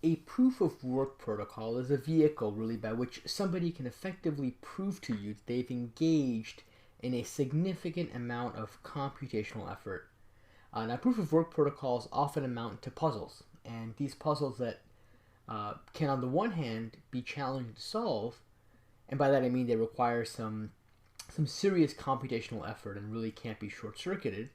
A proof of work protocol is a vehicle really by which somebody can effectively prove to you that they've engaged in a significant amount of computational effort. Now, proof of work protocols often amount to puzzles, and these puzzles that can, on the one hand, be challenging to solve, and by that I mean they require some serious computational effort and really can't be short-circuited.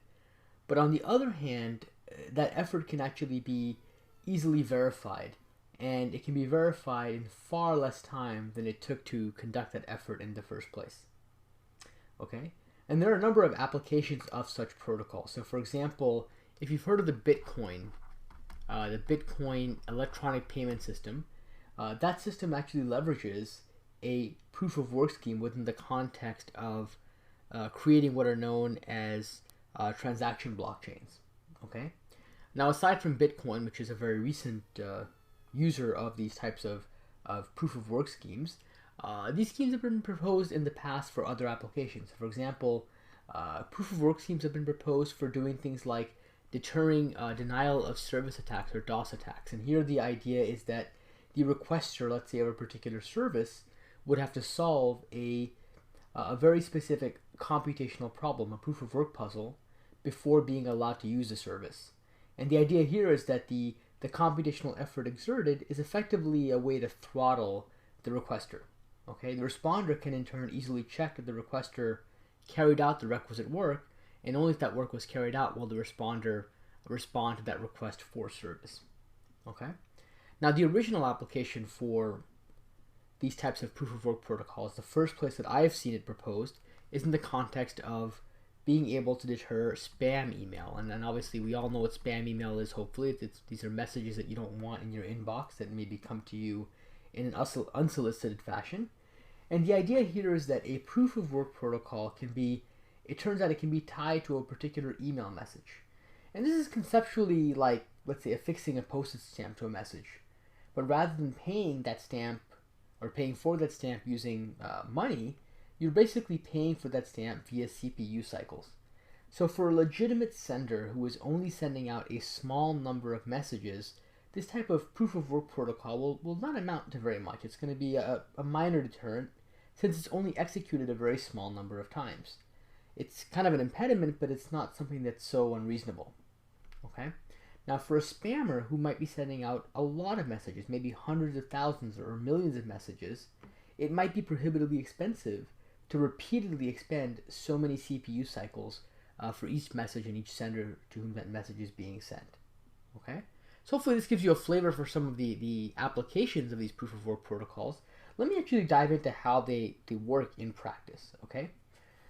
But on the other hand, that effort can actually be easily verified, and it can be verified in far less time than it took to conduct that effort in the first place. Okay? And there are a number of applications of such protocols. So for example, if you've heard of the Bitcoin electronic payment system, that system actually leverages a proof of work scheme within the context of creating what are known as transaction blockchains. Okay? Now, aside from Bitcoin, which is a very recent user of these types of proof of work schemes, these schemes have been proposed in the past for other applications. For example, proof of work schemes have been proposed for doing things like deterring denial of service attacks or DOS attacks. And here the idea is that the requester, let's say, of a particular service would have to solve a very specific computational problem, a proof of work puzzle, before being allowed to use the service. And the idea here is that the computational effort exerted is effectively a way to throttle the requester. Okay, the responder can in turn easily check that the requester carried out the requisite work, and only if that work was carried out will the responder respond to that request for service. Okay, now the original application for these types of proof of work protocols, the first place that I've seen it proposed, is in the context of being able to deter spam email. And then obviously we all know what spam email is, hopefully. These are messages that you don't want in your inbox that maybe come to you in an unsolicited fashion. And the idea here is that a proof of work protocol can be, it turns out it can be tied to a particular email message. And this is conceptually like, let's say, affixing a postage stamp to a message. But rather than paying that stamp or paying for that stamp using money, you're basically paying for that stamp via CPU cycles. So for a legitimate sender who is only sending out a small number of messages, this type of proof of work protocol will not amount to very much. It's going to be a minor deterrent since it's only executed a very small number of times. It's kind of an impediment, but it's not something that's so unreasonable. Okay? Now for a spammer who might be sending out a lot of messages, maybe hundreds of thousands or millions of messages, it might be prohibitively expensive to repeatedly expend so many CPU cycles for each message and each sender to whom that message is being sent. Okay? So hopefully this gives you a flavor for some of the applications of these proof of work protocols. Let me actually dive into how they work in practice. Okay?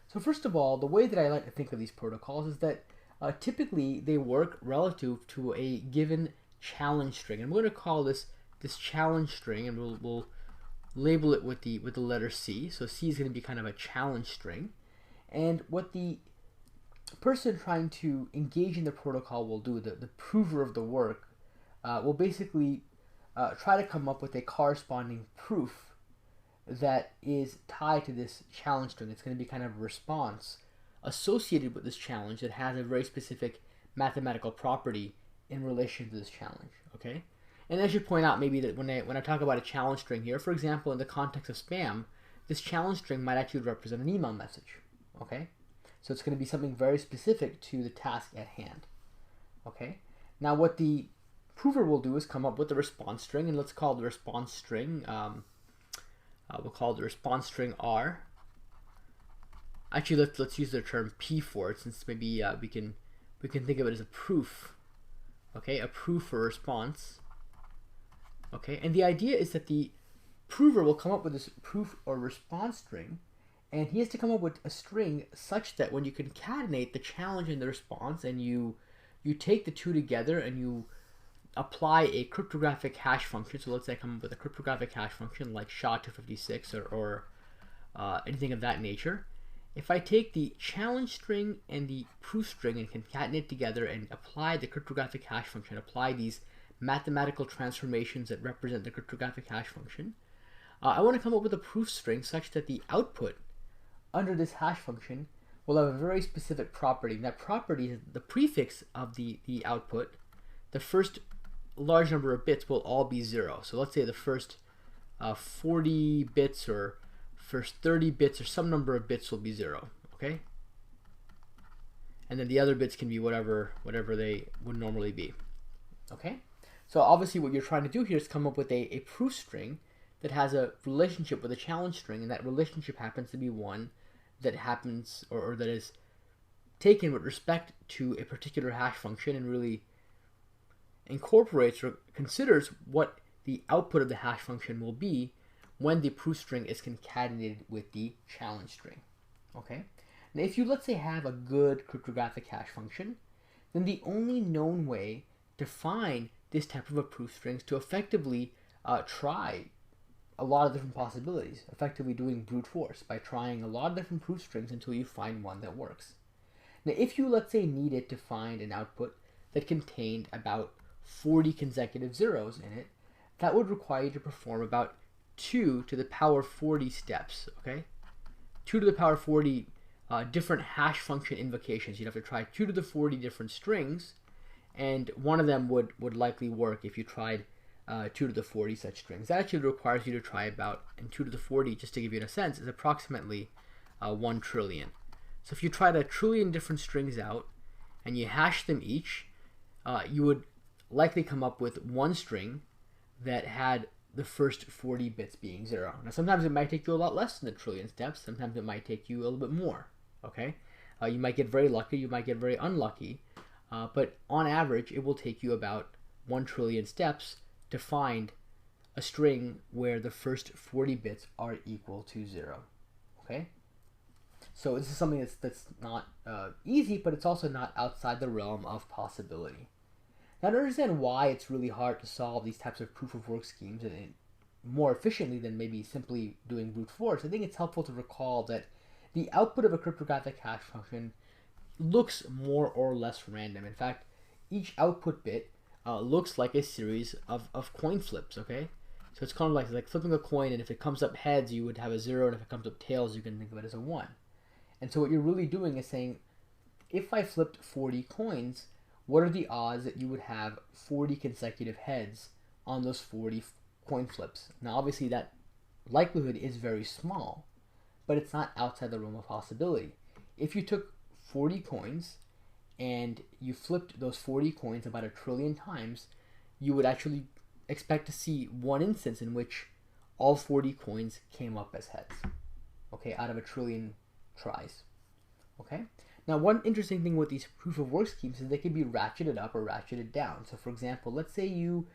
So first of all, the way that I like to think of these protocols is that typically they work relative to a given challenge string. And we're going to call this challenge string, and we'll label it with the letter C. So C is going to be kind of a challenge string. And what the person trying to engage in the protocol will do, the prover of the work, will basically try to come up with a corresponding proof that is tied to this challenge string. It's going to be kind of a response associated with this challenge that has a very specific mathematical property in relation to this challenge. Okay? And I should point out maybe that when I talk about a challenge string here, for example, in the context of spam, this challenge string might actually represent an email message. Okay? So it's going to be something very specific to the task at hand. Okay? Now what the prover will do is come up with the response string, and let's call the response string, we'll call the response string R. Actually, let's use the term P for it, since maybe we can think of it as a proof. Okay, a proof for response. Okay, and the idea is that the prover will come up with this proof or response string, and he has to come up with a string such that when you concatenate the challenge and the response, and you take the two together and you apply a cryptographic hash function. So let's say I come up with a cryptographic hash function like SHA-256 or anything of that nature. If I take the challenge string and the proof string and concatenate together and apply the cryptographic hash function, apply these mathematical transformations that represent the cryptographic hash function, I want to come up with a proof string such that the output under this hash function will have a very specific property. And that property is the prefix of the output, the first large number of bits will all be 0. So let's say the first 40 bits or first 30 bits or some number of bits will be 0, okay? And then the other bits can be whatever they would normally be, okay? So obviously what you're trying to do here is come up with a proof string that has a relationship with a challenge string, and that relationship happens to be one that happens or that is taken with respect to a particular hash function and really incorporates or considers what the output of the hash function will be when the proof string is concatenated with the challenge string, okay? Now if you, let's say, have a good cryptographic hash function, then the only known way to find this type of a proof string is to effectively try a lot of different possibilities, effectively doing brute force by trying a lot of different proof strings until you find one that works. Now if you, let's say, needed to find an output that contained about 40 consecutive zeros in it, that would require you to perform about 2 to the power 40 steps, okay? 2 to the power 40 different hash function invocations. You'd have to try 2 to the 40 different strings, and one of them would likely work if you tried 2 to the 40 such strings. That actually requires you to try about, and 2 to the 40, just to give you a sense, is approximately 1 trillion. So if you tried 1 trillion different strings out, and you hash them each, you would likely come up with one string that had the first 40 bits being 0. Now sometimes it might take you a lot less than 1 trillion steps, sometimes it might take you a little bit more, okay? You might get very lucky, you might get very unlucky, but on average it will take you about 1 trillion steps to find a string where the first 40 bits are equal to 0, okay? So this is something that's not easy, but it's also not outside the realm of possibility. Now to understand why it's really hard to solve these types of proof of work schemes and more efficiently than maybe simply doing brute force, I think it's helpful to recall that the output of a cryptographic hash function looks more or less random. In fact, each output bit looks like a series of coin flips, okay? So it's kind of like flipping a coin, and if it comes up heads, you would have a 0, and if it comes up tails, you can think of it as a 1. And so what you're really doing is saying, if I flipped 40 coins, what are the odds that you would have 40 consecutive heads on those 40 coin flips? Now obviously that likelihood is very small, but it's not outside the realm of possibility. If you took 40 coins and you flipped those 40 coins about 1 trillion times, you would actually expect to see one instance in which all 40 coins came up as heads, okay, out of 1 trillion tries, okay? Now one interesting thing with these proof of work schemes is they can be ratcheted up or ratcheted down. So for example, let's say you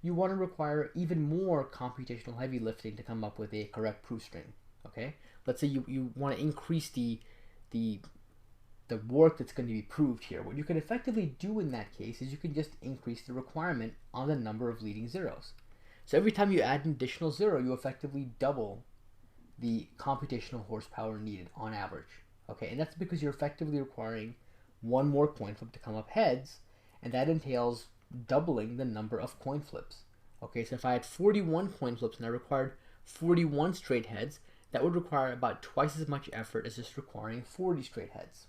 want to require even more computational heavy lifting to come up with a correct proof string, okay? Let's say you want to increase the work that's going to be proved here. What you can effectively do in that case is you can just increase the requirement on the number of leading zeros. So every time you add an additional 0, you effectively double the computational horsepower needed on average. Okay, and that's because you're effectively requiring one more coin flip to come up heads, and that entails doubling the number of coin flips. Okay, so if I had 41 coin flips and I required 41 straight heads, that would require about twice as much effort as just requiring 40 straight heads.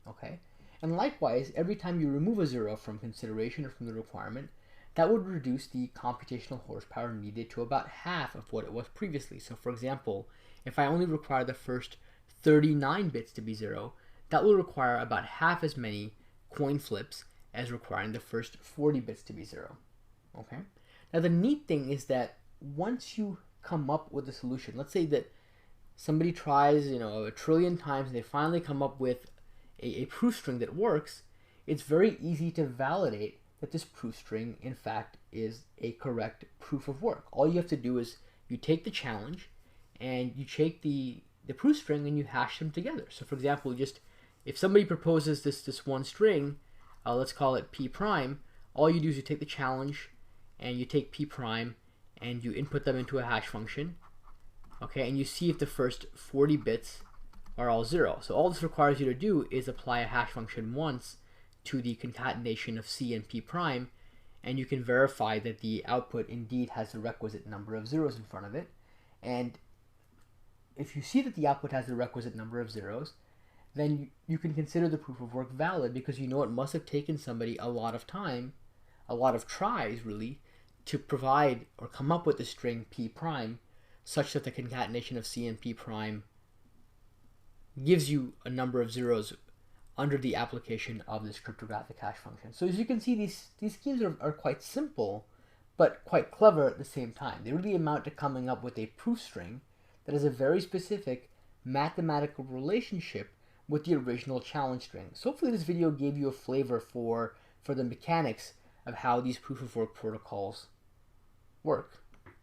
Okay, and likewise, every time you remove a 0 from consideration or from the requirement, that would reduce the computational horsepower needed to about half of what it was previously. So for example, if I only require the first 39 bits to be 0, that will require about half as many coin flips as requiring the first 40 bits to be 0. Okay? Now the neat thing is that once you come up with a solution, let's say that somebody tries 1 trillion times and they finally come up with a proof string that works, it's very easy to validate that this proof string in fact is a correct proof of work. All you have to do is you take the challenge and you take the proof string and you hash them together. So for example, if somebody proposes this one string, let's call it P prime, all you do is you take the challenge and you take P prime and you input them into a hash function, okay, and you see if the first 40 bits are all 0. So all this requires you to do is apply a hash function once to the concatenation of C and P prime, and you can verify that the output indeed has the requisite number of zeros in front of it. And if you see that the output has the requisite number of zeros, then you can consider the proof of work valid, because you know it must have taken somebody a lot of time a lot of tries really to provide or come up with the string p prime such that the concatenation of c and p prime gives you a number of zeros under the application of this cryptographic hash function. So as you can see, these schemes are quite simple, but quite clever at the same time. They really amount to coming up with a proof string that has a very specific mathematical relationship with the original challenge string. So hopefully this video gave you a flavor for the mechanics of how these proof of work protocols work.